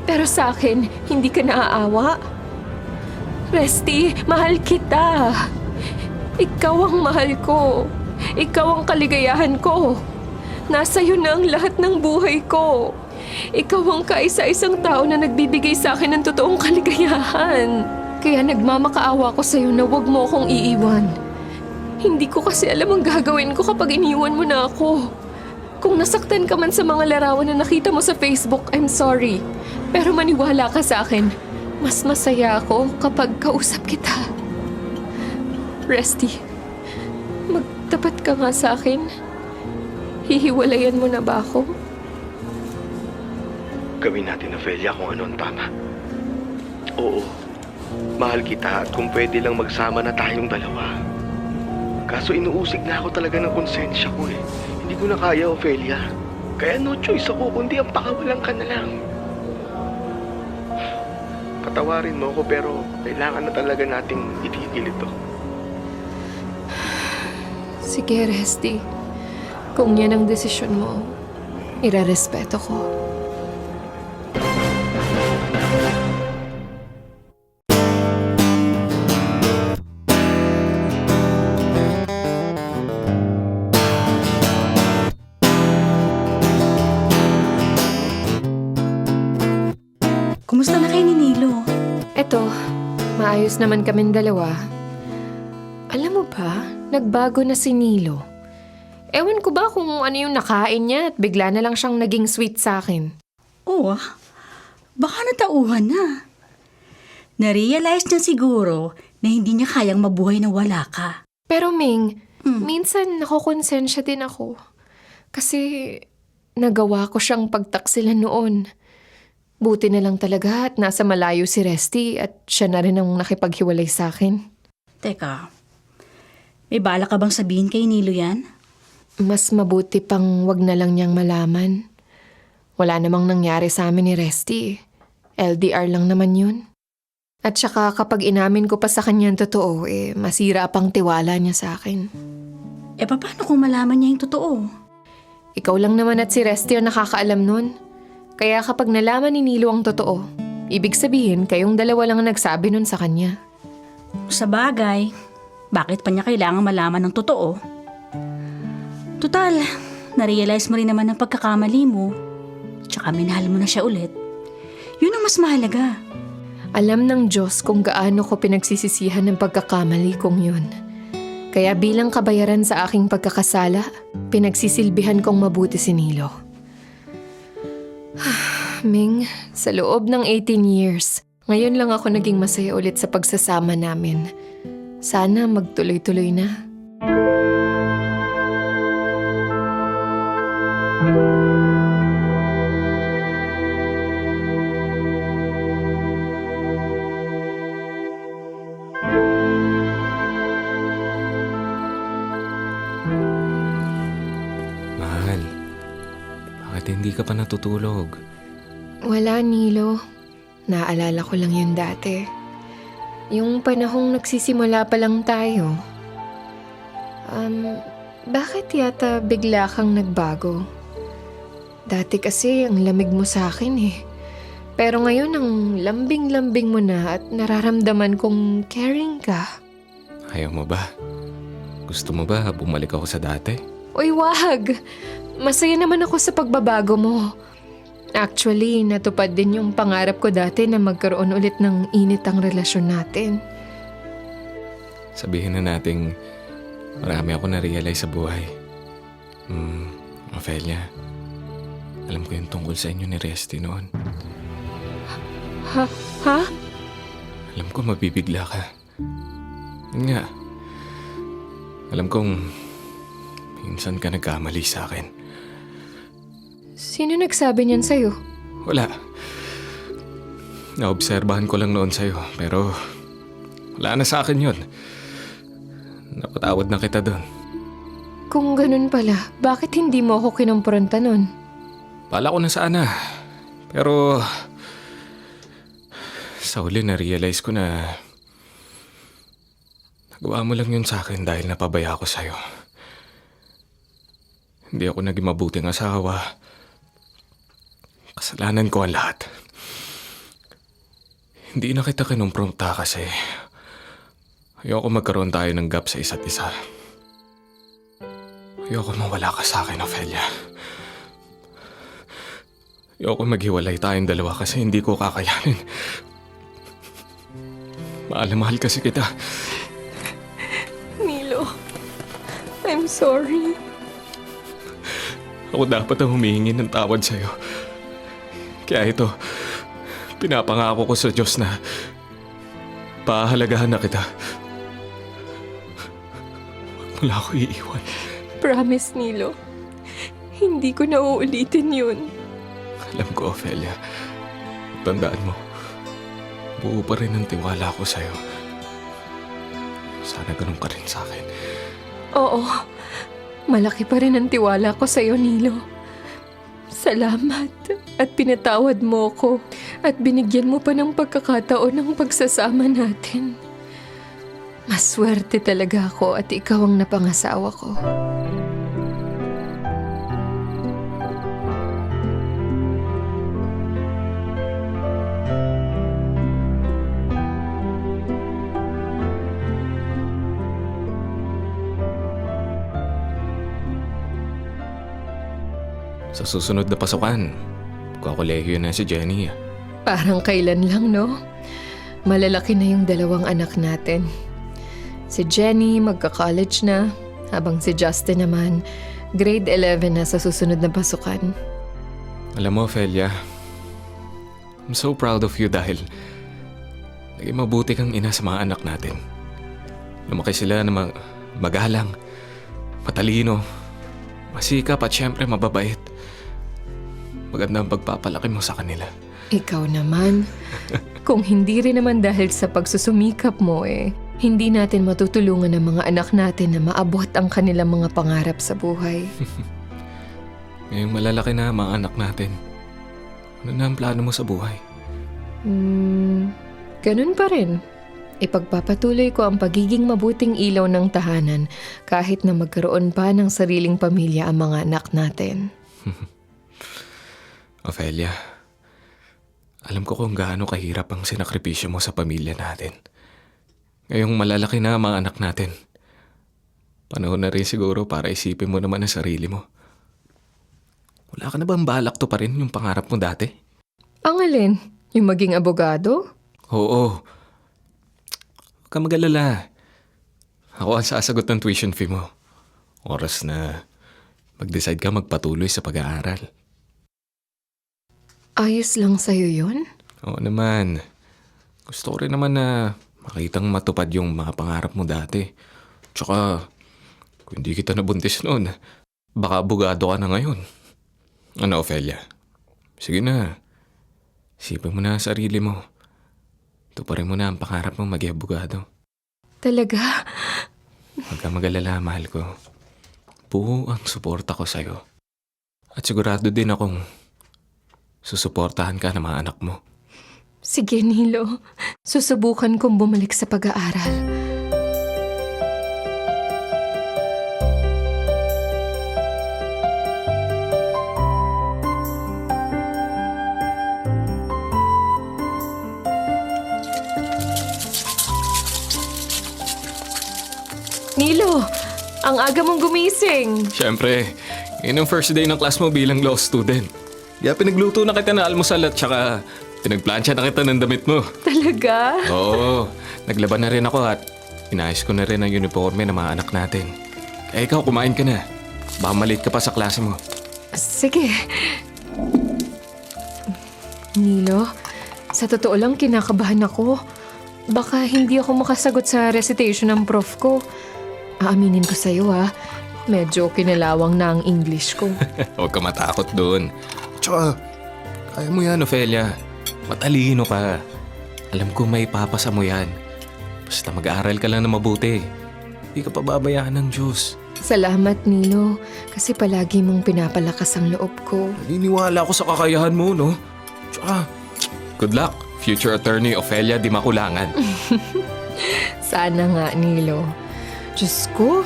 pero sa akin, hindi ka naaawa. Resty, mahal kita. Ikaw ang mahal ko. Ikaw ang kaligayahan ko. Nasa iyo na ang lahat ng buhay ko. Ikaw ang kaisa-isang tao na nagbibigay sa akin ng totoong kaligayahan. Kaya nagmamakaawa ko sa'yo na huwag mo akong iiwan. Hindi ko kasi alam ang gagawin ko kapag iniwan mo na ako. Kung nasaktan ka man sa mga larawan na nakita mo sa Facebook, I'm sorry. Pero maniwala ka sa akin, mas masaya ako kapag kausap kita. Resty, magtapat ka nga sa akin. Hihiwalayan mo na ba ako? Gawin natin, Ophelia, kung ano ang tama. Oo, mahal kita at kung pwede lang magsama na tayong dalawa. Kaso inuusig na ako talaga ng konsensya ko eh. Hindi ko na kaya, Ophelia. Kaya no choice ako kundi ang pakawalan ka na lang. Patawarin mo ako pero kailangan na talaga nating itigil ito. Sige, Resty. Kung yan ang desisyon mo, irarespeto ko. Kumusta na kayo ni Nilo? Eto, maayos naman kaming dalawa. Alam mo ba, nagbago na si Nilo. Ewan ko ba kung ano yung nakain niya at bigla na lang siyang naging sweet sa akin. Oo, baka natauhan na. Narealize niya siguro na hindi niya kayang mabuhay na wala ka. Pero Ming, minsan nakokonsensya din ako. Kasi nagawa ko siyang pagtaksilan noon. Buti na lang talaga at nasa malayo si Resty at siya na rin ang nakipaghiwalay sa akin. Teka, may bala ka bang sabihin kay Nilo yan? Mas mabuti pang wag na lang niyang malaman. Wala namang nangyari sa amin ni Resty. LDR lang naman yun. At saka kapag inamin ko pa sa kanya ang totoo, masira pang tiwala niya sa akin. Paano kung malaman niya yung totoo? Ikaw lang naman at si Resty ang nakakaalam nun. Kaya kapag nalaman ni Nilo ang totoo, ibig sabihin kayong dalawa lang ang nagsabi nun sa kanya. Sa bagay, bakit pa niya kailangan malaman ng totoo? Tutal, narealize mo rin naman ang pagkakamali mo. Tsaka minahal mo na siya ulit. Yun ang mas mahalaga. Alam ng Diyos kung gaano ko pinagsisisihan ng pagkakamali kong yun. Kaya bilang kabayaran sa aking pagkakasala, pinagsisilbihan kong mabuti si Nilo. Ming, sa loob ng 18 years, Ngayon lang ako naging masaya ulit sa pagsasama namin. Sana magtuloy-tuloy na. Mahal, bakit hindi ka pa natutulog? Wala, Nilo. Naalala ko lang yun dati. Yung panahong nagsisimula pa lang tayo. Bakit yata bigla kang nagbago? Dati kasi ang lamig mo sa akin eh. Pero ngayon ang lambing-lambing mo na at nararamdaman kong caring ka. Ayaw mo ba? Gusto mo ba bumalik ako sa dati? Uy, wag! Masaya naman ako sa pagbabago mo. Actually, natupad din yung pangarap ko dati na magkaroon ulit ng init ang relasyon natin. Sabihin na nating marami ako na-realize sa buhay. Ophelia, alam ko yung tungkol sa inyo ni Resty noon. Ha? Alam ko mabibigla ka. Yun nga. Alam kong minsan ka nagkamali sa akin. Sino nagsabi niyan sa'yo? Wala. Naobserbahan ko lang noon sa'yo, pero wala na sa akin yun. Napatawad na kita doon. Kung ganun pala, bakit hindi mo ako kinumpronta nun? Bala ko na sana. Pero sa huli na-realize ko na nagawa mo lang yun sa akin dahil napabaya ako sa'yo. Hindi ako naging mabuting asawa. Kasalanan ko ang lahat. Hindi na kita kinumpronta kasi ayoko magkaroon tayo ng gap sa isa't isa. Ayoko mawala ka sa akin, Ophelia. Ayoko maghiwalay tayong dalawa kasi hindi ko kakayanin. Mahal na mahal kasi kita. Nilo, I'm sorry. Ako dapat ang humihingi ng tawad sa'yo. Kaya ito, pinapangako ko sa Diyos na pahalagahan na kita. Huwag mo lang ako iiwan. Promise, Nilo. Hindi ko na uulitin yun. Alam ko, Ophelia. Tandaan mo, buo pa rin ang tiwala ko sa'yo. Sana ganun ka rin sa akin. Oo. Malaki pa rin ang tiwala ko sa'yo, Nilo. Salamat at pinatawad mo ko at binigyan mo pa ng pagkakataon ng pagsasama natin. Maswerte talaga ako at ikaw ang napangasawa ko. Sa susunod na pasukan, kukulehiyo na si Jenny. Parang kailan lang, no? Malalaki na yung dalawang anak natin. Si Jenny magka-college na, habang si Justin naman, grade 11 na sa susunod na pasukan. Alam mo, Ophelia, I'm so proud of you dahil naging mabuti kang ina sa mga anak natin. Lumaki sila na magalang, matalino, masikap at syempre mababait. Maganda ang pagpapalaki mo sa kanila. Ikaw naman. Kung hindi rin naman dahil sa pagsusumikap mo hindi natin matutulungan ang mga anak natin na maabot ang kanilang mga pangarap sa buhay. Ngayong malalaki na ang mga anak natin, ano na ang plano mo sa buhay? Ganun pa rin. Ipagpapatuloy ko ang pagiging mabuting ilaw ng tahanan kahit na magkaroon pa ng sariling pamilya ang mga anak natin. Ophelia, alam ko kung gaano kahirap ang sinakripisyo mo sa pamilya natin. Ngayong malalaki na ang mga anak natin, panahon na rin siguro para isipin mo naman ang sarili mo. Wala ka na bang balak to pa rin yung pangarap mo dati? Ang alin? Yung maging abogado? Oo. Huwag ka mag-alala. Ako ang sasagot ng tuition fee mo. Oras na mag-decide ka magpatuloy sa pag-aaral. Ayos lang sa'yo yun? Oo naman. Gusto ko rin naman na makitang matupad yung mga pangarap mo dati. Tsaka, kung hindi kita nabuntis noon, baka abogado ka na ngayon. Ano, Ophelia? Sige na. Isipin mo na ang sarili mo. Tuparin mo na ang pangarap mong maging abogado. Talaga? Huwag kang mag-alala, mahal ko. Buo ang suporta ko sa'yo. At sigurado din akong susuportahan ka ng mga anak mo. Sige, Nilo. Susubukan kong bumalik sa pag-aaral. Nilo, ang aga mong gumising. Siyempre, yun ang first day ng class mo bilang law student. Kaya pinagluto na kita ng almusal at saka pinagplansya na kita ng damit mo. Talaga? Oo, naglaban na rin ako at inayos ko na rin ang uniforme ng mga anak natin. Eh ikaw, kumain ka na. Baka malate ka pa sa klase mo. Sige. Nilo, sa totoo lang kinakabahan ako. Baka hindi ako makasagot sa recitation ng prof ko. Aaminin ko sa'yo medyo kinalawang na ang English ko. Huwag ka matakot doon. Tsaka, kaya mo yan, Ophelia. Matalino ka. Alam ko may papasa mo yan. Basta mag-aaral ka lang na mabuti. Hindi ka pababayaan ng Diyos. Salamat, Nilo. Kasi palagi mong pinapalakas ang loob ko. Naniniwala ako sa kakayahan mo, no? Tsaka, good luck, future attorney Ophelia Di Makulangan. Sana nga, Nilo. Diyos ko,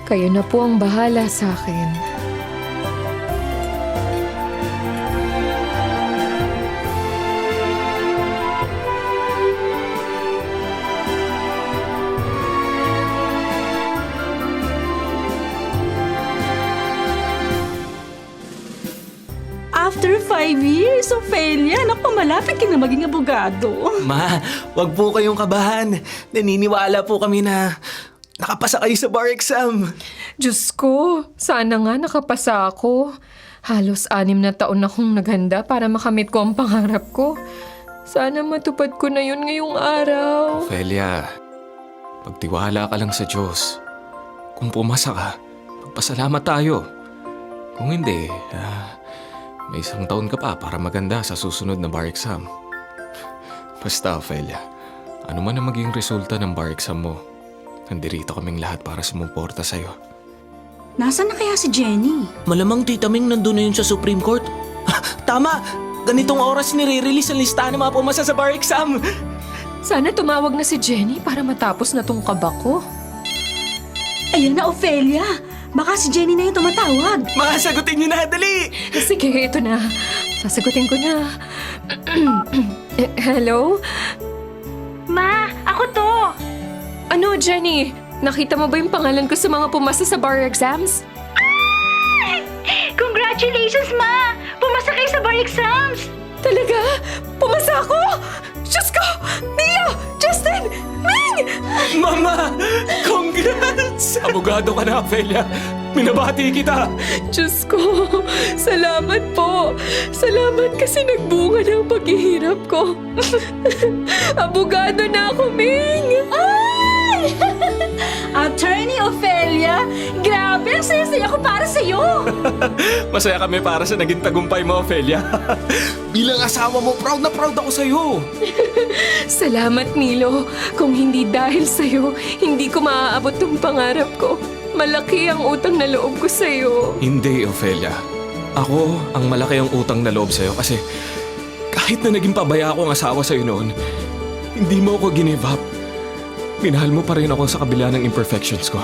kayo na po ang bahala sa akin. After 5 years, Ophelia, naku, malapit ka na maging abogado. Ma, wag po kayong kabahan. Naniniwala po kami na nakapasa kayo sa bar exam. Diyos ko, sana nga nakapasa ako. Halos 6 na taon akong naghanda para makamit ko ang pangarap ko. Sana matupad ko na yun ngayong araw. Ophelia, pagtiwala ka lang sa Diyos. Kung pumasa ka, magpasalamat tayo. Kung hindi, may 1 taon ka pa para maganda sa susunod na bar exam. Basta, Ophelia, ano man ang maging resulta ng bar exam mo, nandirito kaming lahat para sumuporta sa'yo. Nasaan na kaya si Jenny? Malamang Tita Ming nandun na yun sa Supreme Court. Tama! Ganitong oras nire-release ang listahan ng mga pumasa sa bar exam. Sana tumawag na si Jenny para matapos na tong kaba ko. Ayun na, Ophelia. Baka si Jenny na yung tumatawag. Makasagutin niyo na, dali! Sige, ito na. Sasagutin ko na. Hello? Ma, ako to. Ano, Jenny? Nakita mo ba yung pangalan ko sa mga pumasa sa bar exams? Congratulations, Ma! Pumasa kayo sa bar exams! Talaga? Pumasa ako? Diyos ko! Nilo! Justin! Ming! Mama! Congrats! Abogado ka na, Ophelia. Minabati kita. Diyos ko! Salamat po! Salamat kasi nagbunga ng paghihirap ko. Abogado na ako, Ming! Ay! Attorney Ophelia, grabe ang saya-saya ko para sa'yo! Masaya kami para sa naging tagumpay mo, Ophelia. Bilang asawa mo, proud na proud ako sa'yo. Salamat, Nilo. Kung hindi dahil sa'yo, hindi ko maaabot ng pangarap ko. Malaki ang utang na loob ko sa'yo. Hindi, Ophelia. Ako ang malaki ang utang na loob sa'yo kasi kahit na naging pabaya akong asawa sa'yo noon, hindi mo ako give up. Minahal mo pa rin ako sa kabila ng imperfections ko.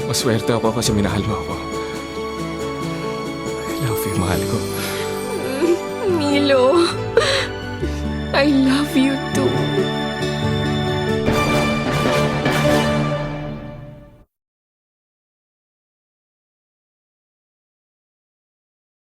Maswerte ako kasi minahal mo ako. I love you, mahal ko. Nilo, I love you too.